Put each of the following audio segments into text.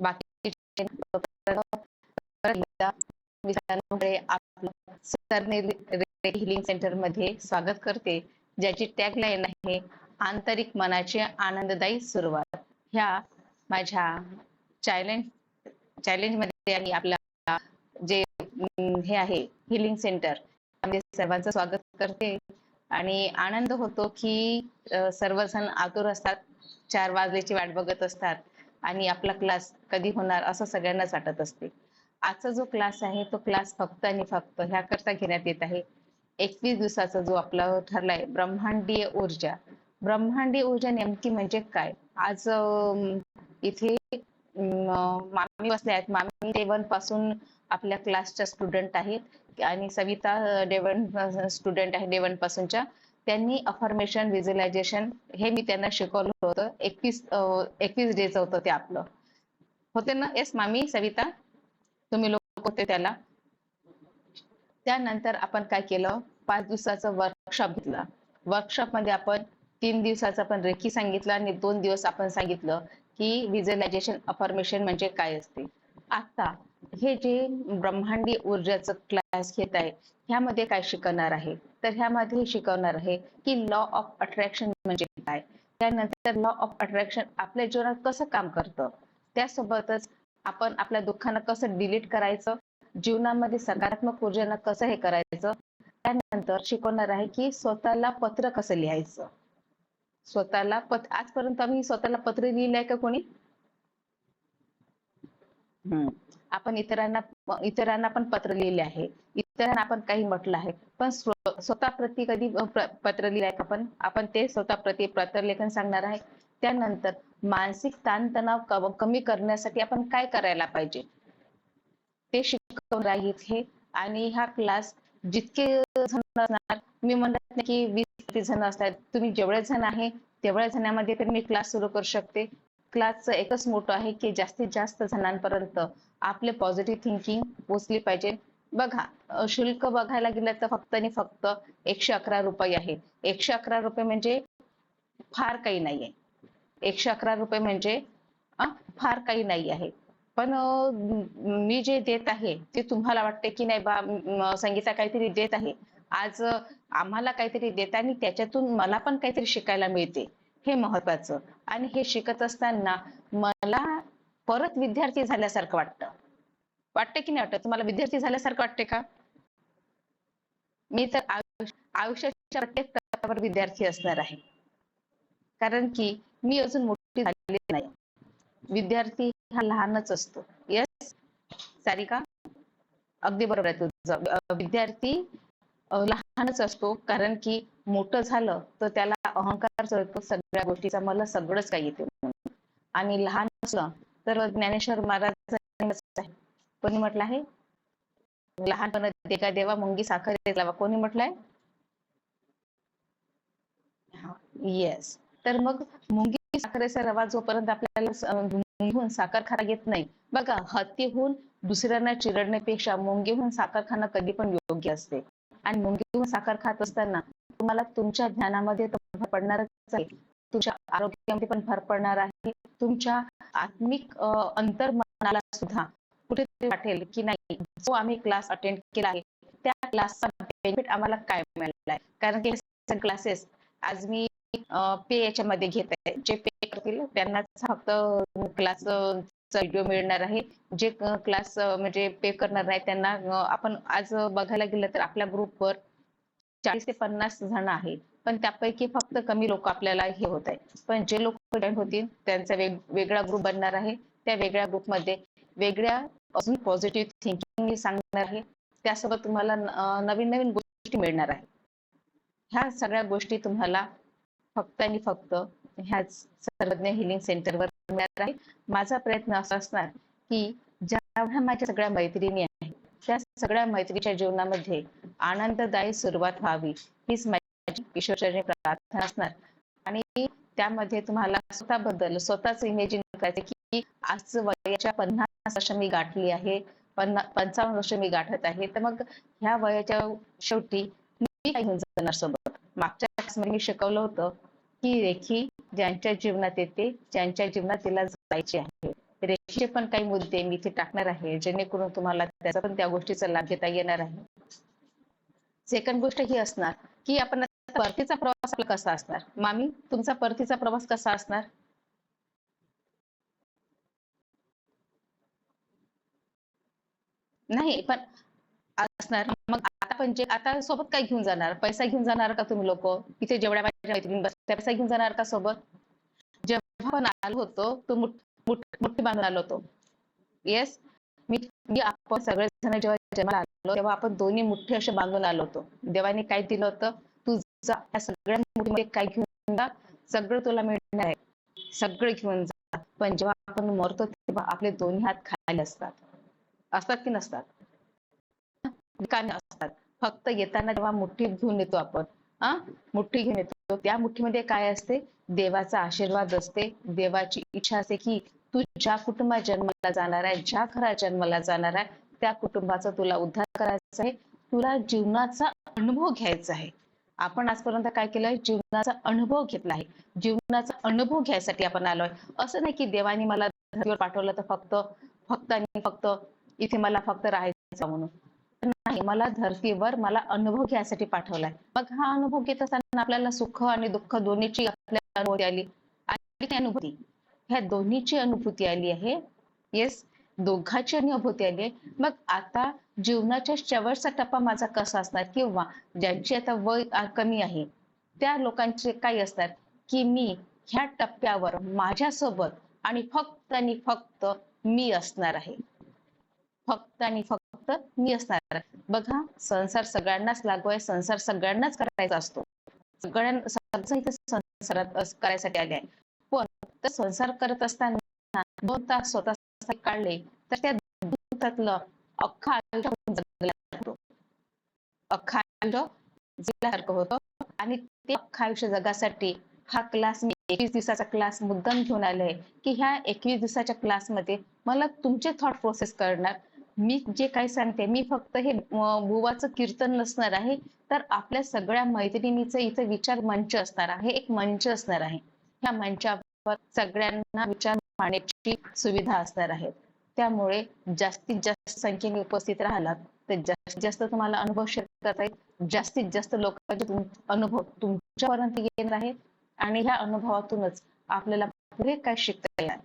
बाकी आपलं सरने हिलिंग सेंटर मध्ये स्वागत करते, ज्याची टॅगलाईन आहे आंतरिक मनाची आनंददायी सुरुवात. ह्या माझ्या चॅलेंज मध्ये आणि आपल्या जे हे आहे हिलिंग सेंटर मध्ये सर्वांचं स्वागत करते आणि आनंद होतो की सर्वजण आतुर असतात, 4 वाजल्याची वाट बघत असतात आणि आपला क्लास कधी होणार असं सगळ्यांनाच वाटत असते. आजचा जो क्लास आहे तो क्लास फक्त आणि फक्त ह्याकरता घेण्यात येत आहे, 21 दिवसाचा जो आपला ठरलाय ब्रह्मांडीय ऊर्जा. ब्रह्मांडीय ऊर्जा नेमकी म्हणजे काय? आज इथे मामी बसल्या आहेत. मामी डेवन पासून आपल्या क्लासच्या स्टुडंट आहेत आणि सविता डेवन स्टुडंट आहे डेवन पासूनच्या. त्यांनी अफर्मेशन व्हिज्युअलायझेशन हे मी त्यांना शिकवलं होतं. 21 डेचं होतं ते आपलं. होते ना? येस मामी, सविता तुम्ही लोक होते त्याला. त्यानंतर आपण काय केलं, 5 दिवसाचं वर्कशॉप घेतला. वर्कशॉप मध्ये आपण 3 दिवसाचं आपण रेखी सांगितलं आणि 2 दिवस आपण सांगितलं की व्हिज्युअलायझेशन अफर्मेशन म्हणजे काय असते. आता हे जे ब्रह्मांडी ऊर्जाचं क्लास घेत आहे ह्यामध्ये काय शिकवणार आहे, तर ह्यामध्ये शिकवणार आहे की लॉ ऑफ अट्रॅक्शन म्हणजे काय, त्यानंतर लॉ ऑफ अट्रॅक्शन आपल्या जीवनात कसं काम करतं, त्यासोबतच आपण आपल्या दुःखांना कसं डिलीट करायचं, जीवनामध्ये सकारात्मक ऊर्जेनं कसं हे करायचं. त्यानंतर शिकवणार आहे की स्वतःला पत्र कसं लिहायचं. स्वतःला आजपर्यंत आम्ही स्वतःला पत्र लिहिलंय का कोणी? आपण इतरांना पण पत्र लिहिले आहे, इतरांना आपण काही म्हटलं आहे, पण स्वतः प्रती कधी पत्र लिहिलंय का? आपण ते स्वतः प्रती पत्रलेखन सांगणार आहे. त्यानंतर मानसिक ताणतणाव कमी करण्यासाठी आपण काय करायला पाहिजे ते शिकवणार आहे इथे. आणि हा क्लास जितके जण असणार, मी म्हणत नाही की 20-30 जण असतात, तुम्ही जेवढे जण आहे तेवढ्या जणांमध्ये तर मी क्लास सुरू करू शकते. क्लासचं एकच मोठं आहे की जास्तीत जास्त जणांपर्यंत आपले पॉझिटिव्ह थिंकिंग पोचली पाहिजे. बघा, शुल्क बघायला गेलं तर फक्त आणि फक्त 111 रुपये आहे. 111 रुपये म्हणजे फार काही नाहीये. 111 रुपये म्हणजे फार काही नाही आहे. पण मी जे देत आहे ते तुम्हाला वाटते की नाही बा संगीता काहीतरी देत आहे, आज आम्हाला काहीतरी देत आणि त्याच्यातून मला पण काहीतरी शिकायला मिळते, हे महत्वाचं. आणि हे शिकत असताना मला परत विद्यार्थी झाल्यासारखं वाटतं की नाही वाटत? तुम्हाला विद्यार्थी झाल्यासारखं वाटते का? मी तर आयुष्याच्या प्रत्येक स्तरावर विद्यार्थी असणार आहे, कारण की मी अजून मोठी झालेली नाही. विद्यार्थी हा लहानच असतो. यस सारिका, अगदी बरोबर आहे तुझं. विद्यार्थी लहानच असतो, कारण की मोठं झालं तर त्याला अहंकार चढतो सगळ्या गोष्टीचा, मला सगळंच काही येते म्हणून. आणि लहान असलं तर ज्ञानेश्वर महाराज कोणी म्हटलं आहे, लहानपणा देगा देवा मुंगी साखर लावा, कोणी म्हटलंय? येस. तर मग मुंगी साखरेचा रवा जोपर्यंत आपल्याला मुंगीहून साखर खाता येत नाही, बघा, हत्तीहून दुसऱ्यांना चिरडण्यापेक्षा मुंगीहून साखर खाणं कधी पण योग्य असते. आणि मुंगीहून साखर खात असताना तुम्हाला तुमच्या ज्ञानामध्ये भर पडणारच आहे, तुमच्या आरोग्यामध्ये पण भर पडणार आहे, तुमच्या आत्मिक अंतर्मनाला सुद्धा कुठेतरी वाटेल की नाही, जो आम्ही क्लास अटेंड केला आहे त्या क्लासचा बेनिफिट आम्हाला काय मिळाला आहे. कारण की क्लासेस आज मी पे याच्यामध्ये घेत आहे, जे पे करतील त्यांनाच फक्त क्लास व्हिडिओ मिळणार आहे. जे क्लास म्हणजे पे करणार नाही त्यांना आपण आज बघायला गेलं तर आपल्या ग्रुपवर 40 ते 50 जण आहे, पण त्यापैकी फक्त कमी लोक आपल्याला हे होत आहे. पण जे लोक जॉईन होतील त्यांचा वेगळा ग्रुप बनणार आहे. त्या वेगळ्या ग्रुपमध्ये वेगळ्या अजून पॉझिटिव्ह थिंकिंग सांगणार आहे. त्यासोबत तुम्हाला नवीन नवीन गोष्टी मिळणार आहे. ह्या सगळ्या गोष्टी तुम्हाला फक्त आणि फक्त ह्याच सर्वज्ञ हिलिंग सेंटरवर मिळणार आहे. माझा प्रयत्न असा असणार की ज्या माझ्या सगळ्या मैत्रिणी आहेत त्या सगळ्या मैत्रिणीच्या जीवनामध्ये आनंददायी सुरुवात व्हावी, हीच माझी ईश्वरचरणी प्रार्थना असणार. आणि त्यामध्ये तुम्हाला स्वतःबद्दल स्वतःच इमेजिन करायचं की आज वयाच्या 50 वर्ष मी गाठली आहे, 55 वर्ष मी गाठत आहे, तर मग ह्या वयाच्या शेवटी मी काय घेऊन जाणार सोबत. मागच्या क्लासमध्ये मी शिकवलं होतं की रेखी ज्यांच्या जीवनात येते, ज्यांच्या जीवनात तिला जायचे आहे, रेषेचे पण काही मुद्दे मी इथे टाकणार आहे, जेणेकरून तुम्हाला त्याचा पण त्या गोष्टीचा लाभ घेता येणार आहे. सेकंड गोष्ट ही असणार की आपण परतीचा प्रवास आपला कसा असणार. मामी, तुमचा परतीचा प्रवास कसा असणार? नाही पण असणार. मग आता पण जे आता सोबत काय घेऊन जाणार? पैसा घेऊन जाणार का तुम्ही लोक? इथे जेवढ्या माझ्या मैत्रिणी बसल्या पैसा घेऊन जाणार का सोबत? जेव्हा आपण आलो होतो तो मुठ्ठी बांधून आलो होतो. येस, मी मी आपण सगळेजण जेव्हा जन्माला आलो तेव्हा आपण दोन्ही मुठ्ठी असे बांधून आलो होतो. देवाने काय दिलं होतं? तू जा या सगळ्या मुठीमध्ये काय घेऊन जा, सगळं तुला मिळणार आहे, सगळं घेऊन जा. पण जेव्हा आपण मरतो तेव्हा आपले दोन्ही हात खाली असतात. असतात की नसतात? का नाही असतात? फक्त येताना जेव्हा मुठ्ठी घेऊन येतो आपण, हा, मुठ्ठी घेऊन येतो, त्या मुठ्ठीमध्ये काय असते? देवाचा आशीर्वाद असते. देवाची इच्छा असते की तू ज्या कुटुंबात जन्माला जाणार आहे, ज्या घरात जन्माला जाणार आहे, त्या कुटुंबाचा तुला उद्धार करायचा आहे, तुला जीवनाचा अनुभव घ्यायचा आहे. आपण आजपर्यंत काय केलंय? जीवनाचा अनुभव घेतला आहे. जीवनाचा अनुभव घ्यायसाठी आपण आलोय. असं नाही की देवाने मला धर्तीवर पाठवलं तर फक्त फक्त आणि फक्त इथे मला फक्त राहायचं म्हणून. नाही, मला धर्तीवर मला अनुभव घ्यायसाठी पाठवलाय. मग हा अनुभव घेत असताना आपल्याला सुख आणि दुःख दोन्हीची आपल्याला अनुभूती आली. आली ती अनुभूती. ह्या दोन्हीची अनुभूती आली आहे. येस, दोघांची अनुभूती आली आहे. मग आता जीवनाच्या शेवटचा टप्पा माझा कसा असणार, किंवा ज्यांची आता वय कमी आहे त्या लोकांचे काय असतात की मी ह्या टप्प्यावर माझ्यासोबत आणि फक्त मी असणार आहे. फक्त आणि फक्त मी असणार. बघा, संसार सगळ्यांनाच लागू आहे, संसार सगळ्यांनाच करायचा असतो. सगळ्यांना इथे संसारात करायसाठी आले आहे. पण तर संसार करत असताना 2 तास स्वतःसाठी काढले तर त्या 2 तासातलं अख्खं आयुष्य जगलं जातं. अख्खं आयुष्य जगल्यासारखं होतं. आणि ते अख्खं आयुष्य जगासाठी हा क्लास मी 21 दिवसाचा क्लास मुद्दाम घेऊन आले की ह्या 21 दिवसाच्या क्लासमध्ये मला तुमचे थॉट प्रोसेस करणार. मी जे काही सांगते मी फक्त हे बुवाचं कीर्तन नसणार आहे, तर आपल्या सगळ्या मैत्रिणीचं इथं विचार मंच असणार आहे, एक मंच असणार आहे. ह्या मंचावर सगळ्यांना विचार मांडण्याची सुविधा असणार आहे. त्यामुळे जास्तीत जास्त संख्येने उपस्थित राहिलात तर जास्तीत जास्त तुम्हाला अनुभव शेअर करता येईल, जास्तीत जास्त लोकांचे अनुभव तुमच्यापर्यंत येणार आहे आणि ह्या अनुभवातूनच आपल्याला पुढे काय शिकता येईल.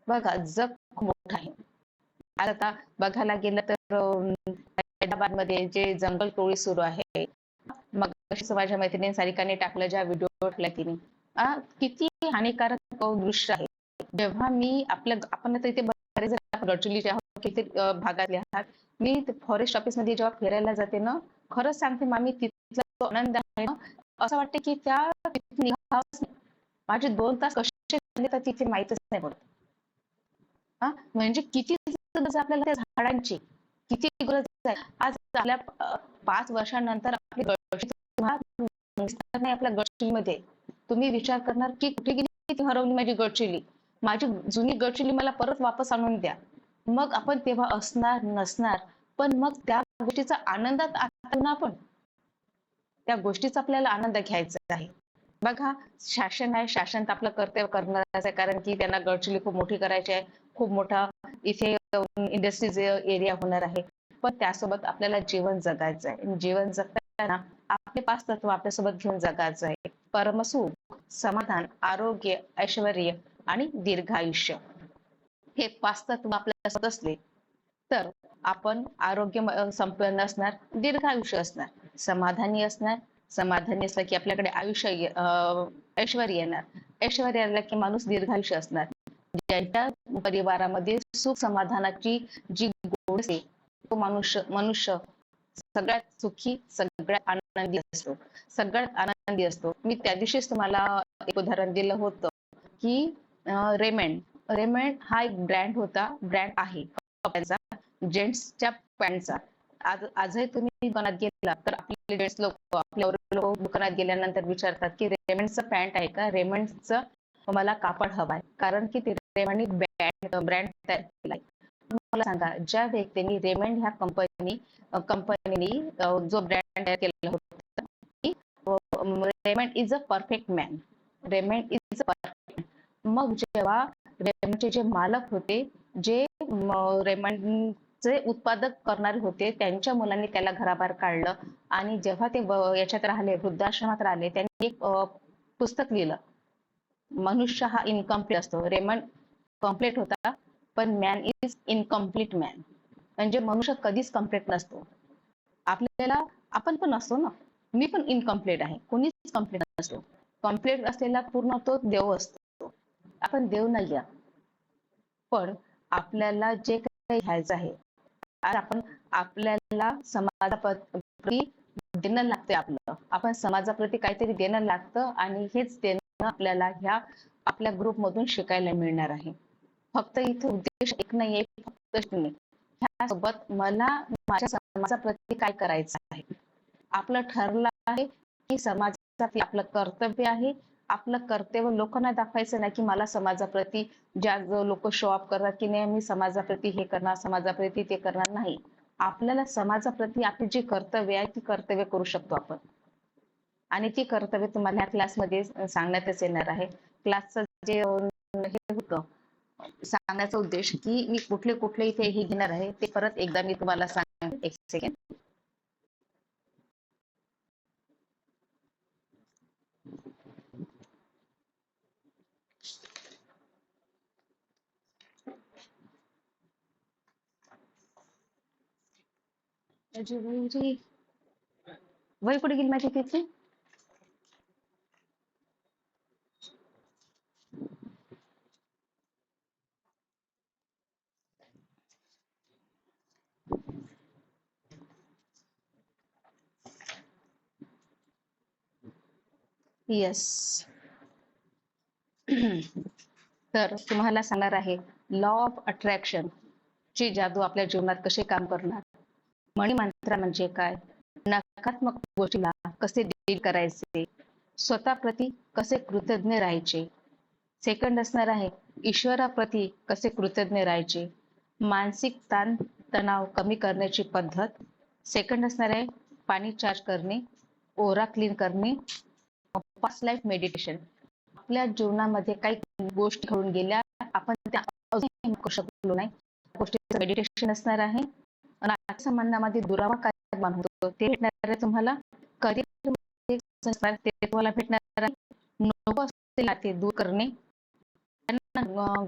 बघा, जग खूप मोठं आहे. आता बघायला गेलं तर हैदराबाद मध्ये जे जंगल तोडी सुरू आहे, मग माझ्या मैत्रिणी सारिकाने टाकलं, ज्या व्हिडिओ टाकला तिने, किती हानिकारक दृश्य आहे. जेव्हा मी आपण आता इथे बरेच जण गडचिरोलीचे आहोत, किती भागातले आहात. मी फॉरेस्ट ऑफिस मध्ये जेव्हा फिरायला जाते ना, खरंच सांगते मामी, तिथला जो आनंद आहे ना, असं वाटतं की त्या निघावंच नाही. माझे 2 तास कसे झाले तर तिथे माहीतच नाही पडत. म्हणजे किती गरज आपल्याला त्या झाडांची, किती गरज आहे. आज आपल्या 5 वर्षांनंतर आपली नाही आपल्या गडचिरोलीमध्ये. तुम्ही विचार करणार की कुठे गेली, ती हरवली माझी गडचिरोली, माझी जुनी गडचिरोली मला परत वापस आणून द्या. मग आपण तेव्हा असणार नसणार, पण मग त्या गोष्टीचा आनंदात आपण त्या गोष्टीचा आपल्याला आनंद घ्यायचा आहे. बघा, शासन आहे, शासन तर आपलं कर्तव्य करणारच आहे, कारण की त्यांना गडचिरोली खूप मोठी करायची आहे. खूप मोठा इथे इंडस्ट्रीज एरिया होणार आहे. पण त्यासोबत आपल्याला जीवन जगायचं आहे. जीवन जगताना आपले 5 तत्व आपल्यासोबत घेऊन जगायचं आहे. परमसुख, समाधान, आरोग्य, ऐश्वर्य आणि दीर्घायुष्य. हे 5 तत्व आपल्यासोबत असले तर आपण आरोग्य संपन्न असणार, दीर्घायुष्य असणार, समाधानी असणार. समाधानी असलं की आपल्याकडे ऐश्वर्य येणार. ऐश्वर्य आलं की माणूस दीर्घायुष्य असणार. ज्यांच्या परिवारामध्ये सुख समाधानाची जी गोड असते, तो मनुष्य सगळ्यात सुखी, सगळ्यात आनंदी असतो, सगळ्यात आनंदी असतो. मी त्या दिवशीच तुम्हाला एक उदाहरण दिलं होतं की रेमंड रेमंड हा एक ब्रँड होता, ब्रँड आहे कपड्याचा, जेंट्सच्या पॅन्टचा. आजही तुम्ही दुकानात गेला तर आपले जेंट्स लोक, आपल्यावर लोक दुकानात गेल्यानंतर विचारतात की रेमंडचं पॅन्ट आहे का, रेमंडचं मला कापड हवाय, कारण की ते रेमंडनी ब्रँड तयार केलाय. मला सांगा, ज्या व्यक्तीने रेमंड ह्या कंपनीने जो ब्रँड तयार केलेला होता, Raymond is a perfect man, Raymond is a perfect. मग जेव्हा रेमंडचे जे मालक होते, जे रेमंडचे उत्पादक करणारे होते, त्यांच्या मुलांनी त्याला घराबाहेर काढलं आणि जेव्हा ते याच्यात राहिले, वृद्धाश्रमात राहिले, त्यांनी एक पुस्तक लिहिलं. मनुष्य हा इनकम्प्लीट असतो. रेमंड कम्प्लीट होता, पण मॅन इज इनकम्प्लीट मॅन. म्हणजे मनुष्य कधीच कम्प्लीट नसतो. आपल्याला आपण पण असतो ना, मी पण इनकम्प्लीट आहे, कोणीच कम्प्लीट नसतो. कम्प्लीट असलेला पूर्ण तो देव असतो. आपण देव नाही आहे. पण आपल्याला जे काही घ्यायचं आहे, आज आपण आपल्याला समाजाप्रती देणं लागते. आपण समाजाप्रती काहीतरी देणं लागतं आणि हेच देणं आपल्याला ह्या आपल्या ग्रुपमधून शिकायला मिळणार आहे. फक्त इथे उद्देश एक नाहीये, फक्त नाही. ह्यासोबत मला माझ्या समाजाप्रती काय करायचं आहे. आपलं ठरलं आहे की समाजाप्रती आपलं कर्तव्य आहे. आपलं कर्तव्य लोकांना दाखवायचं नाही की मला समाजाप्रती ज्या लोक शो ऑफ करतात की नाही मी समाजाप्रती हे करणार, समाजाप्रती ते करणार नाही. आपल्याला समाजाप्रती आपली जी कर्तव्य आहे ती कर्तव्य करू शकतो आपण. आणि ती कर्तव्य तुम्हाला ह्या क्लासमध्ये सांगण्यातच येणार आहे. क्लासचं जे हे होतं सांगण्याचा उद्देश की मी कुठले कुठले इथे हे घेणार आहे ते परत एकदा मी तुम्हाला सांगेन. एक सेकंड. वही कुठे गेली माझी तिथे. येस. तर तुम्हाला सांगणार आहे लॉ ऑफ अट्रॅक्शन ची जादू आपल्या जीवनात कसे काम करणार. मनी मंत्र म्हणजे काय, नकारात्मक गोष्टीला कसे डील करायचे, स्वतःप्रती कसे कृतज्ञ राहायचे. सेकंड असणार आहे ईश्वराप्रती कसे कृतज्ञ राहायचे, मानसिक ताण तणाव कमी करण्याची पद्धत. सेकंड असणार आहे पाणी चार्ज करणे, ओरा क्लीन करणे, पास्ट लाईफ मेडिटेशन. आपल्या जीवनामध्ये काही गोष्टी घडून गेल्या, आपण त्या अजूनही करू शकलो नाही, गोष्टीचं मेडिटेशन असणार आहे. आणि संबंधामध्ये दुरावा काय निर्माण होतो ते भेटणार आहे तुम्हाला. करिअर ते तुम्हाला भेटणार आहे. नको असलेले नाते दूर करणे,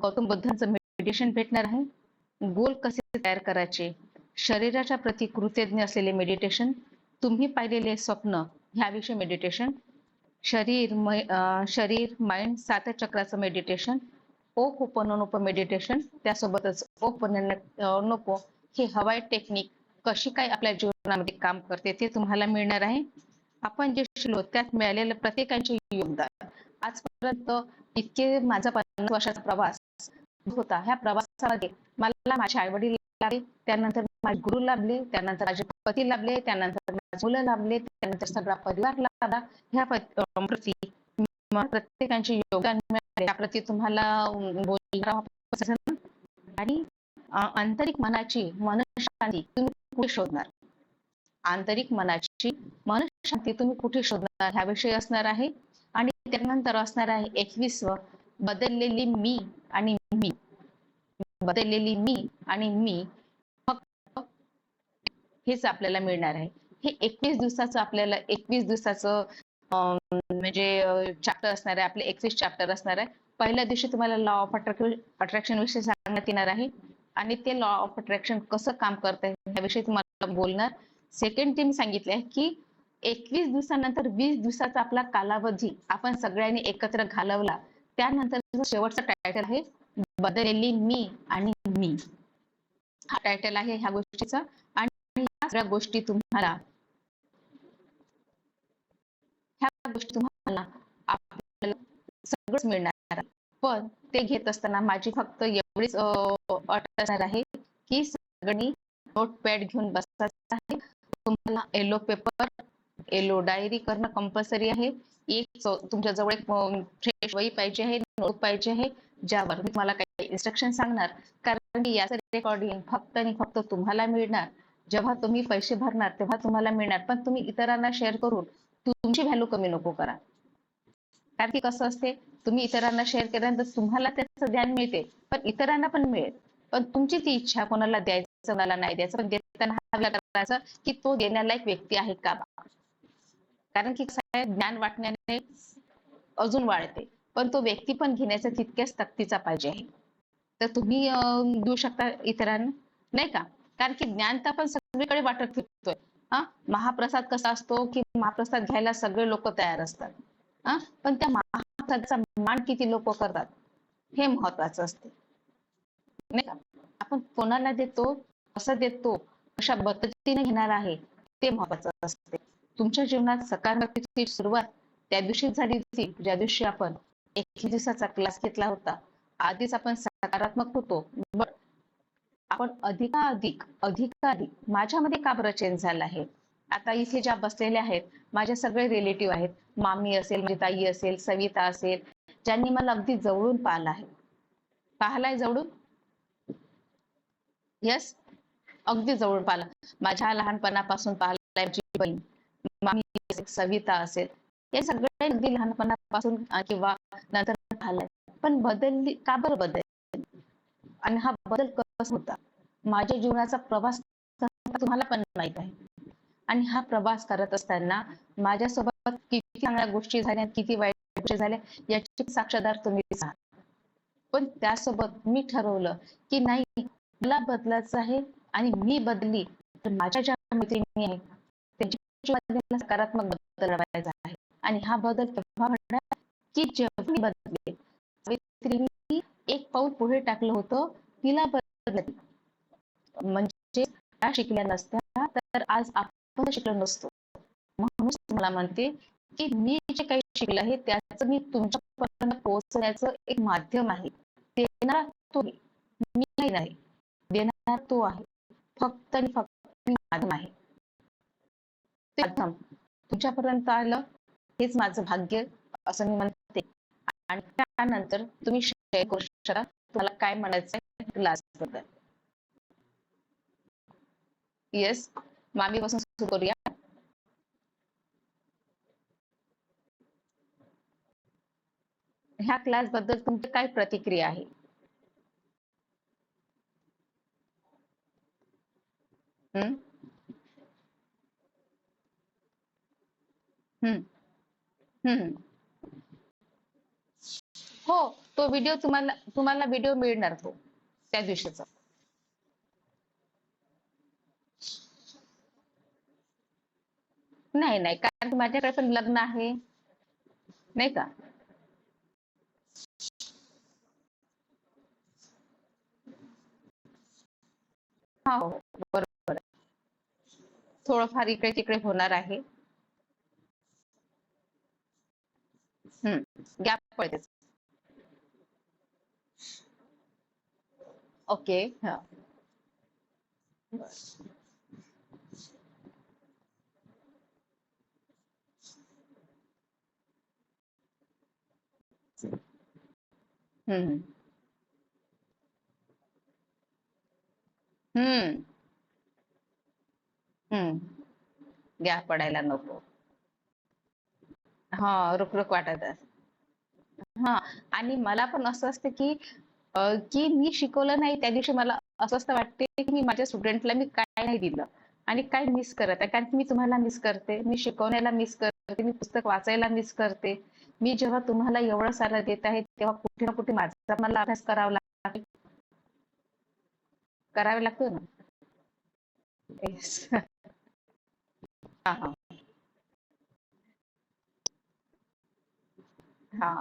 गौतम बुद्धांचं मेडिटेशन भेटणार आहे. गोल कसे तयार करायचे, शरीराच्या प्रती कृतज्ञ असलेले मेडिटेशन, तुम्ही पाहिलेले स्वप्न ह्याविषयी मेडिटेशन, शरीर माइंड सात चक्राचं मेडिटेशन, ओपोनोपोनो मेडिटेशन, त्यासोबतच ओपोनोपोनो हे हवाई टेक्निक कशी काय आपल्या जीवनामध्ये काम करते ते तुम्हाला मिळणार आहे. आपण जे शिकलो त्यात मिळालेलं प्रत्येकाचे योगदान. आजपर्यंत इतके माझा 50 वर्षाचा प्रवास होता. ह्या प्रवासामध्ये मला माझे आई वडील लाभले, त्यानंतर माझे गुरु लाभले, त्यानंतर माझे पती लाभले, त्यानंतर माझे मुलं लाभले, त्यानंतर सगळा परिवार लाभला. ह्या प्रती प्रत्येकाचे योगदान मिळाले त्याप्रती तुम्हाला बोलणार. आणि आंतरिक मनाची मनशांती तुम्ही कुठे शोधणार, आंतरिक मनाची मनशांती तुम्ही कुठे शोधणार ह्याविषयी असणार आहे. आणि त्यानंतर असणार आहे 21व बदललेली मी आणि मी, बदललेली मी आणि मी फक्त हेच आपल्याला मिळणार आहे. हे 21 दिवसाचं आपल्याला 21 दिवसाचं म्हणजे चॅप्टर असणार आहे. आपले 21 चॅप्टर असणार आहे. पहिल्या दिवशी तुम्हाला लॉ ऑफ अट्रॅक्शन विषयी सांगण्यात येणार आहे आणि ते लॉ ऑफ अट्रॅक्शन कसं काम करत आहे याविषयी तुम्हाला बोलणार. सेकंड टीम सांगितले की 21 दिवसानंतर 20 दिवसाचा आपला कालावधी आपण सगळ्यांनी एकत्र घालवला, त्यानंतर शेवटचा टायटल आहे बदललेली मी आणि मी. हा टायटल आहे ह्या गोष्टीचा. आणि ह्या सगळ्या गोष्टी तुम्हाला आपल्याला सगळंच मिळणार. पण ते घेत असताना माझी फक्त एवढीच अट असणार आहे की सगळ्यांनी नोटपॅड घेऊन बसायचं आहे. तुम्हाला येलो पेपर, येलो डायरी करणं कंपल्सरी आहे. एक तुमच्या जवळ एक फ्रेश वही पाहिजे आहे, नोट पाहिजे आहे, ज्यावर मी तुम्हाला काही इन्स्ट्रक्शन सांगणार. कारण की याचं रेकॉर्डिंग फक्त आणि फक्त तुम्हाला मिळणार. जेव्हा तुम्ही पैसे भरणार तेव्हा तुम्हाला मिळणार, पण तुम्ही इतरांना शेअर करून तुमची व्हॅल्यू कमी नको करा. कारण की कसं असते, तुम्ही इतरांना शेअर केल्यानंतर तुम्हाला त्याचं ज्ञान मिळते, पण इतरांना पण मिळेल. पण तुमची ती इच्छा कोणाला द्यायचं, कोणाला नाही द्यायचं, पण देताना हा विचार करायचा की तो देण्यालायक व्यक्ती आहे का? कारण की कसं आहे, ज्ञान वाटण्याने अजून वाढते, पण तो व्यक्ती पण घेण्याचा तितक्याच सक्तीचा पाहिजे आहे. तर तुम्ही देऊ शकता इतरांना, नाही का? कारण की ज्ञान तर आपण सगळीकडे वाटत फिरतोय. हा, महाप्रसाद कसा असतो की महाप्रसाद घ्यायला सगळे लोक तयार असतात. हा, पण त्या महाप्रसादाचा मान किती लोक करतात हे महत्वाचं असते, नाही का? आपण कोणाला देतो, कसं देतो, कशा पद्धतीने घेणार आहे ते महत्वाचं असते. तुमच्या जीवनात सकारात्मकतेची सुरुवात त्या दिवशी झाली होती ज्या दिवशी आपण 21 दिवसाचा क्लास घेतला होता. आधीच आपण सकारात्मक होतो, आपण अधिकाधिक माझ्यामध्ये का बरं चेंज झाला आहे? आता इथे ज्या बसलेल्या आहेत, माझे सगळे रिलेटिव्ह आहेत. मामी असेल, माझी ताई असेल, सविता असेल, ज्यांनी मला अगदी जवळून पाहिलं आहे. पाहिलाय जवळून? येस, अगदी जवळून पाहिलं. माझ्या लहानपणापासून पाहिलाय माझी बहीण, मामी असेल, सविता असेल, हे सगळे अगदी लहानपणापासून किंवा नंतर पाहिलंय. पण बदलली का बरं बदलली? आणि हा बदल कसा होता? माझ्या जीवनाचा प्रवास तुम्हाला पण माहित आहे. आणि हा प्रवास करत असताना माझ्यासोबत किती चांगल्या गोष्टी झाल्या, किती वाईट गोष्टी झाल्या, याची साक्षीदार तुम्हीच आहात. पण त्यासोबत मी ठरवलं की नाही, मला बदलायचं आहे आणि मी बदली तर माझ्या ज्या मैत्रिणी आहेत त्यांच्या जीवनामध्ये सकारात्मक बदल घडवायचा आहे. आणि हा बदल तेव्हा घडणार की जेव्हा मी बदलेल. सावित्रीने एक पाऊल पुढे टाकलं होतं, तिला बदलत म्हणजे त्या शिकल्या नसत्या तर आज आपण शिकलो नसतो. म्हणून तुम्हाला म्हणते की मी जे काही शिकलं आहे त्याचं मी तुमच्यापर्यंत पोहोचण्याचं एक माध्यम आहे. देणारा तो मी नाही, देणारा तो आहे. फक्त आणि फक्त मी माध्यम आहे. ते माध्यम तुमच्यापर्यंत आलं हेच माझं भाग्य असं मी म्हणते. आणि त्यानंतर तुम्ही शेअर करू शकता तुम्हाला काय म्हणायचंय क्लास बद्दल. येस, मामी पासून सुरू करूया. ह्या क्लास बद्दल तुमची काय प्रतिक्रिया आहे? हम्म हम्म हम्म. हो, तो व्हिडिओ तुम्हाला तुम्हाला व्हिडिओ मिळणार तो त्या दिवशीचा. नाही नाही, कारण की माझ्याकडे पण लग्न आहे, नाही का? हा, हो, बरोबर आहे. थोडंफार इकडे तिकडे होणार आहे. गॅप पडतेच. ओके. हा. हम्म हम्म हम्म. गॅप पडायला नको. हा, रुक वाटत आहे. हा, आणि मला पण असं असतं की मी शिकवलं नाही त्या दिवशी मला अस्वस्थ वाटते की मी माझ्या स्टुडंटला मी काय नाही दिलं आणि काय मिस करत आहे. कारण की मी तुम्हाला मिस करते, मी शिकवण्याला मिस करते, मी पुस्तक वाचायला मिस करते. मी जेव्हा तुम्हाला एवढं सारं देत आहे तेव्हा कुठे ना कुठे माझा मला अभ्यास करावा लागतो ना. Yes. हा हा हा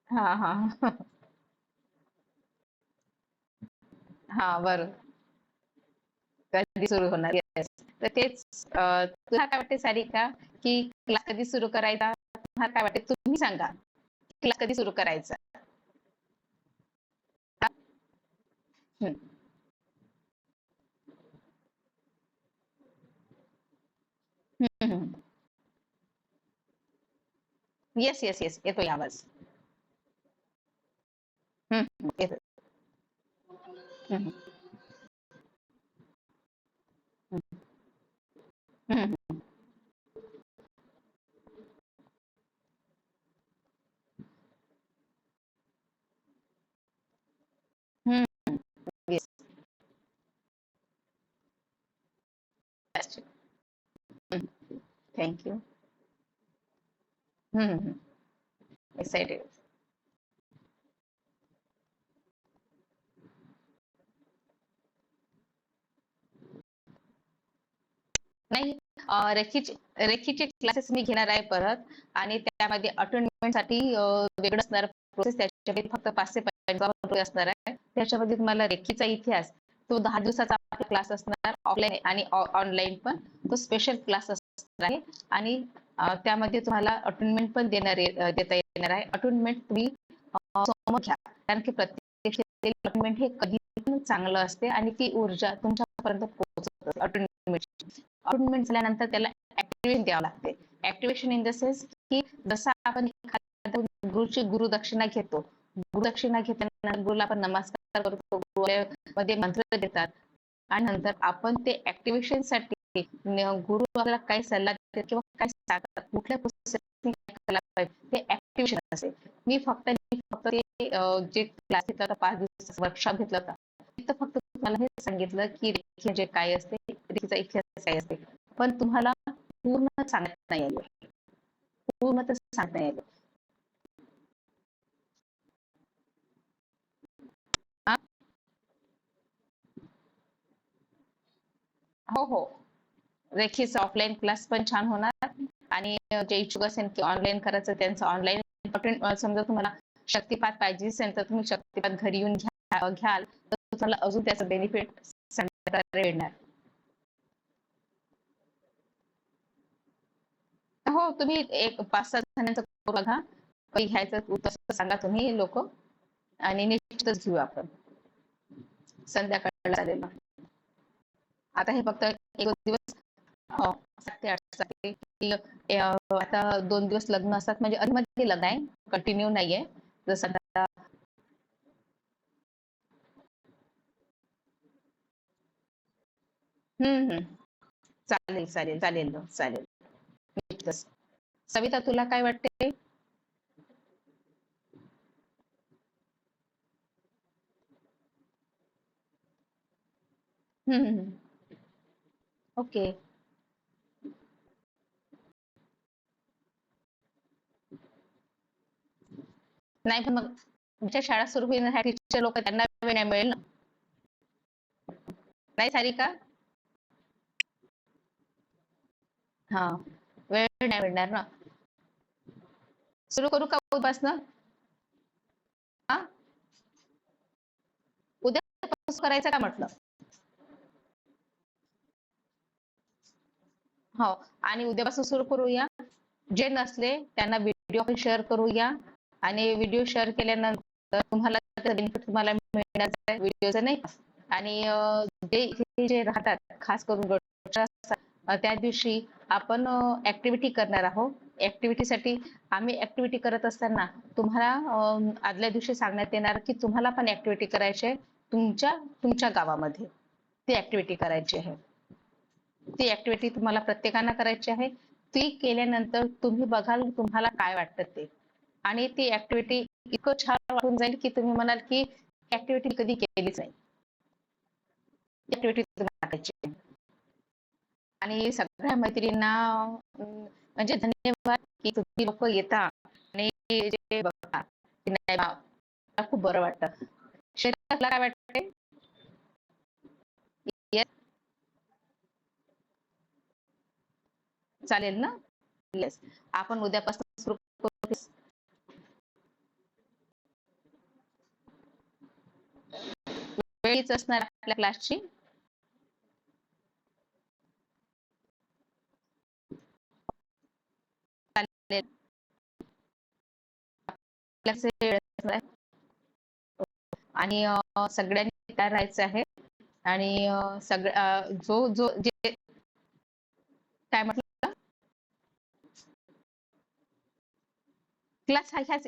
हा हा हा, बरं. कधी सुरू होणार? येस. तर तेच तुला काय वाटते सारिका, की क्लास कधी सुरू करायचा? तुम्हाला काय वाटते तुम्ही सांगा, क्लास कधी सुरू करायचा? येस येस येस, येतोय आवाज. येतो. हम्म, हम्म, yes, थँक यू. एक्साइटेड. नाही, रेखीचे क्लासेस मी घेणार आहे परत. आणि त्यामध्ये अटेंडमेंट साठी वेगळं असणार प्रोसेस. त्याच्यामध्ये फक्त 5 ते 55 असणार आहे. त्याच्यामध्ये तुम्हाला रेखीचा इतिहास तो 10 दिवसाचा क्लास असणार, ऑफलाईन आणि ऑनलाईन पण. तो स्पेशल क्लास असणार आहे. आणि त्यामध्ये तुम्हाला अटेंडमेंट पण देता येणार आहे. अटेंडमेंट तुम्ही समोर घ्या, कारण की प्रत्येक अटेंडमेंट हे कधी पण चांगलं असते आणि ती ऊर्जा तुमच्यापर्यंत पोहोचत अटेंडमेंट. अपॉइंटमेंट झाल्यानंतर त्याला ऍक्टिव्हेशन द्यावं लागते. ऍक्टिव्हेशन इन द सेन्स की जसं आपण एखाद्या गुरुची गुरुदक्षिणा घेतो, गुरुदक्षिणा घेताना गुरुला आपण नमस्कार करतो, मध्ये मंत्र देतात, आणि नंतर आपण ते ऍक्टिव्हेशन साठी गुरु आपल्याला काय सल्ला देतात किंवा काय सांगतात, कुठल्या प्रोसेसने काय करायला पाहिजे, ते ऍक्टिव्हेशन असेल. मी फक्त ते जे क्लास घेतला होता, 5 दिवसाचा वर्कशॉप घेतला होता, तिथं फक्त तुम्हाला हे सांगितलं की रेखी म्हणजे काय असते, रेखीचा इतिहास काय असते. पण तुम्हाला पूर्ण सांगत नाही आलं, पूर्ण तर सांगता नाही आलं. हा? हो हो, रेखीचा ऑफलाईन क्लास पण छान होणार. आणि जे इच्छुक असेल की ऑनलाईन करायचं त्यांचं ऑनलाईन. समजा तुम्हाला शक्तिपात पाहिजे असेल तर तुम्ही शक्तिपात घरी येऊन घ्याल तर तुम्हाला अजून त्याचं बेनिफिट मिळणार. हो, तुम्ही एक 5-6 जणांचं करू बघा. काही घ्यायचं तसं सांगा तुम्ही लोक, आणि निश्चितच घेऊ आपण. संध्याकाळला चालेल. आता हे फक्त एक दिवस, हो, 7 ते 8 साठी की आता 2 दिवस लग्न असतात, म्हणजे अधिमध्ये लग्न आहे, कंटिन्यू नाहीये. जसं आता हम्म, चालेल चालेल चालेल चालेल. निश्चितच. सविता, तुला काय वाटते? हम्म, ओके. नाही, पण मग तुमच्या शाळा सुरू होईल, ह्या टीचर लोक त्यांना वेळ नाही मिळेल ना. नाही सारिका? हा, वेळ नाही मिळणार ना. सुरू करू का उद्यापासून? हा, उद्या करायचं का म्हटलं? हो, आणि उद्यापासून सुरू करूया. जे नसले त्यांना व्हिडिओ शेअर करूया. आणि व्हिडिओ शेअर केल्यानंतर तुम्हाला बेनिफिट तुम्हाला मिळणार आहे व्हिडिओचं, नाही का? आणि जे राहतात खास करून त्या दिवशी आपण ऍक्टिव्हिटी करणार आहोत. ऍक्टिव्हिटीसाठी आम्ही ऍक्टिव्हिटी करत असताना तुम्हाला आदल्या दिवशी सांगण्यात येणार की तुम्हाला पण ऍक्टिव्हिटी करायची आहे तुमच्या तुमच्या गावामध्ये. ती ऍक्टिव्हिटी करायची आहे. ती ऍक्टिव्हिटी तुम्हाला प्रत्येकानं करायची आहे. ती केल्यानंतर तुम्ही बघाल तुम्हाला काय वाटतं ते. आणि ती ऍक्टिव्हिटी इतकं छान वाटून जाईल की तुम्ही म्हणाल की ऍक्टिव्हिटी कधी केलीच नाही. ऍक्टिव्हिटी करायची. आणि सगळ्या मैत्रिणींना म्हणजे धन्यवाद की तुम्ही लोक येता आणि जे बघता. मला खूप बरं वाटतं. शेतातला काय वाटतंय? येस, चालेल ना? येस. आपण उद्यापासून सुरू करू. वेळीच असणार आपल्या क्लासची. चालेल. आणि सगळ्यांनी तयार राहायचं आहे. आणि जो जो जे काय म्हटलं, क्लास हा ह्याच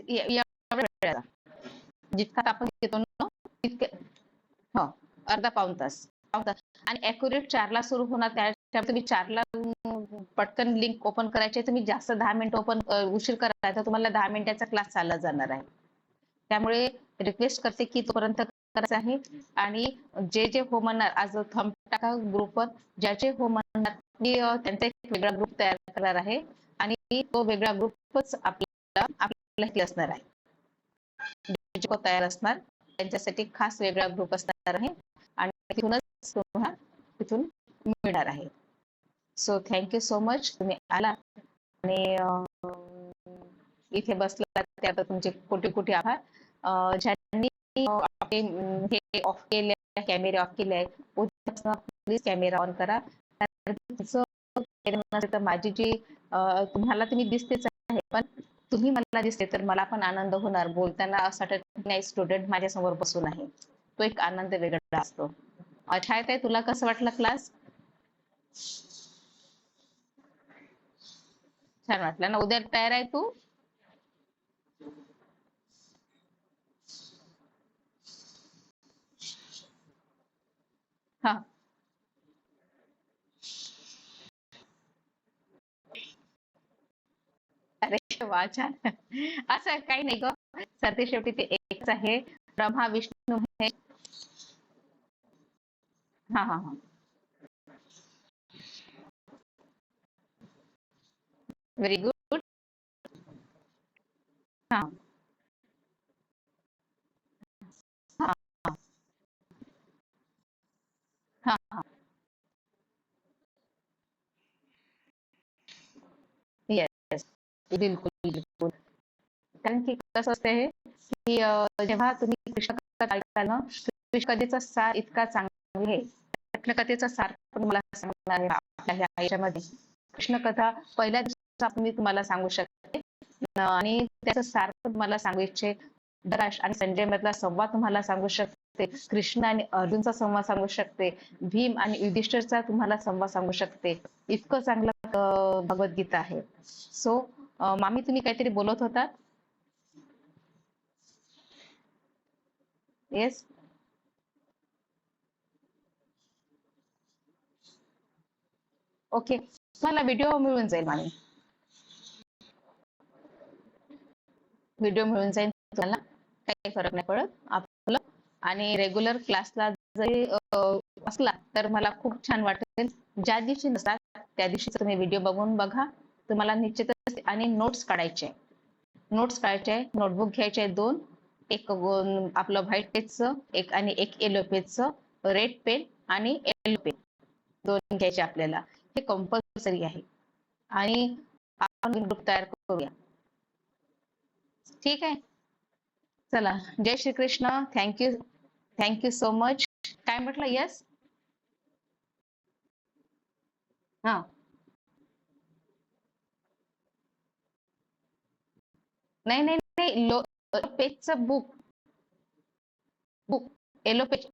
वेळेला जितका आपण घेतो ना तितके. हो, अर्धा पाऊण तास. आणि अॅक्युरेट 4 ला सुरू होणार. त्या त्यामुळे तुम्ही 4ला पटकन लिंक ओपन करायची आहे, तुम्ही जास्त 10 मिनिटं उशीर करायला तर तुम्हाला 10 मिनिटाचा क्लास चालला जाणार आहे. त्यामुळे रिक्वेस्ट करते की तोपर्यंत करायचं आहे. आणि जे जे हो म्हणणार आज थंब टाका ग्रुपवर, ज्याचे हो म्हणणार मी त्यांचा एक वेगळा ग्रुप तयार करणार आहे आणि तो वेगळा ग्रुपच आपल्याला असणार आहे. जे तयार असणार त्यांच्यासाठी खास वेगळा ग्रुप असणार आहे आणि तिथूनच तुम्हाला तिथून मिळणार आहे. सो थँक्यू सो मच, तुम्ही आला आणि इथे बसला त्यात तुमचे कोटी कोटी आभार. ज्यांनी हे ऑफ केले, कॅमेरे ऑफ केले आहे, उद्यापासून प्लीज कॅमेरा ऑन करा. तर माझी जी तुम्हाला तुम्ही दिसतेच आहे, पण तुम्ही मला दिसते तर मला पण आनंद होणार. बोलताना असं वाटत नाही स्टुडंट माझ्या समोर बसून आहे, तो एक आनंद वेगळा असतो. अच्छा आहे, तुला कसं वाटलं क्लास? छान वाटलं ना? उद्या तयार आहे तू? हा, अरे वा, छान. असं काही नाही ग, सरते शेवटी ते एकच आहे, ब्रह्मा विष्णू आहे. हा हा हा, व्हेरी गुड. हा हा हा हा, येस, बिलकुल बिलकुल. कारण की कसं असतं हे की जेव्हा तुम्ही कृष्ण कथा ऐकाल ना, कृष्ण कथेचा सार इतका चांगला आहे. कृष्ण कथेचा सार पण मला सांगणार आहे आपल्या ह्या आयुष्यामध्ये. कृष्ण कथा पहिल्या दिवसात मी तुम्हाला सांगू शकते आणि त्याचा सार पण तुम्हाला सांगू इच्छे. धराश आणि संजय मधला संवाद तुम्हाला सांगू शकते, कृष्ण आणि अर्जुनचा संवाद सांगू शकते, भीम आणि युधिष्ठिरचा तुम्हाला संवाद सांगू शकते. इतकं चांगलं भगवद्गीता आहे. सो मामी तुम्ही काहीतरी बोलत होता? येस. ओके, तुम्हाला व्हिडिओ मिळून जाईल मामी, व्हिडिओ मिळून जाईल तुम्हाला, काही फरक नाही पडत आपलं. आणि रेग्युलर क्लासला जरी असला तर मला खूप छान वाटेल. ज्या दिवशी नसतात त्या दिवशी तुम्ही व्हिडिओ बघून बघा, तुम्हाला निश्चितच. आणि नोट्स काढायचे, नोट्स काढायचे, नोटबुक घ्यायचे दोन, एक आपलं व्हाईट पेजचं एक आणि एक येलो पेजचं, रेड पेन आणि येलो पेन दोन घ्यायचे आपल्याला, हे कंपल्सरी आहे. आणि आपण ग्रुप तयार करूया, ठीक आहे? चला, जय Shri Krishna. Thank you, thank you so much. काय म्हटलं? यस. हा, नाही नाही नाही, पेजचं book, book, yellow page,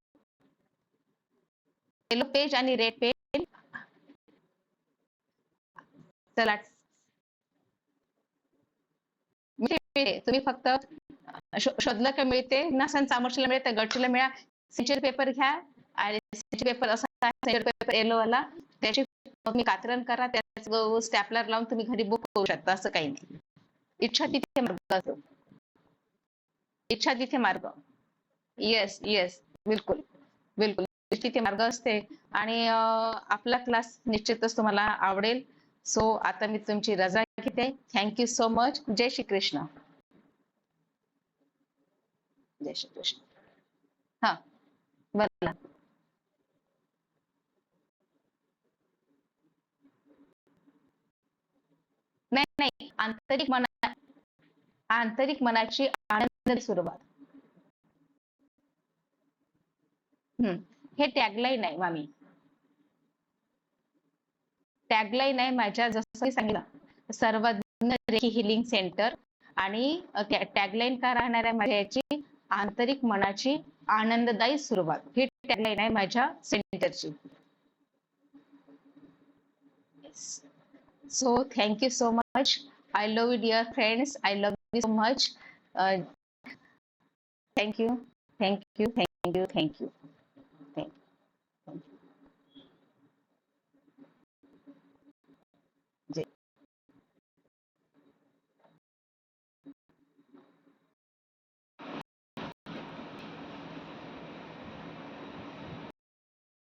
yellow page आणि रेड पेज. चला, तुम्ही फक्त शोधलं का मिळते, नसन चामोर्शीला मिळते, गडचिला मिळा. सेंचुरी पेपर घ्या आणि सेंचुरी पेपर असा सेंचुरी पेपर येलो वाला, त्याची तुम्ही कात्रण करा, त्याच स्टॅपलर लावून तुम्ही घरी बुक करू शकता. असं काही नाही, इच्छा तिथे मार्ग असतो, इच्छा तिथे मार्ग. येस येस, बिलकुल बिलकुल, तिथे मार्ग असते. आणि आपला क्लास निश्चितच तुम्हाला आवडेल. सो आता मी तुमची रजा घेते. Thank you so much. जय श्री कृष्ण. जय श्री कृष्ण. हा, बोला. नाही नाही, आंतरिक मनाची आनंद सुरुवात. हे टॅगलाईन आहे मामी, टॅगलाईन आहे माझ्या. जसं मी सांगितलं, सर्वज्ञ रेकी हिलिंग सेंटर. आणि टॅगलाईन का राहणार आहे माझ्या याची? आंतरिक मनाची आनंददायी सुरुवात, ही टॅगलाईन आहे माझ्या सेंटरची. So thank you so much. I love you dear friends, I love you so much. Thank you, thank you, thank you, thank you.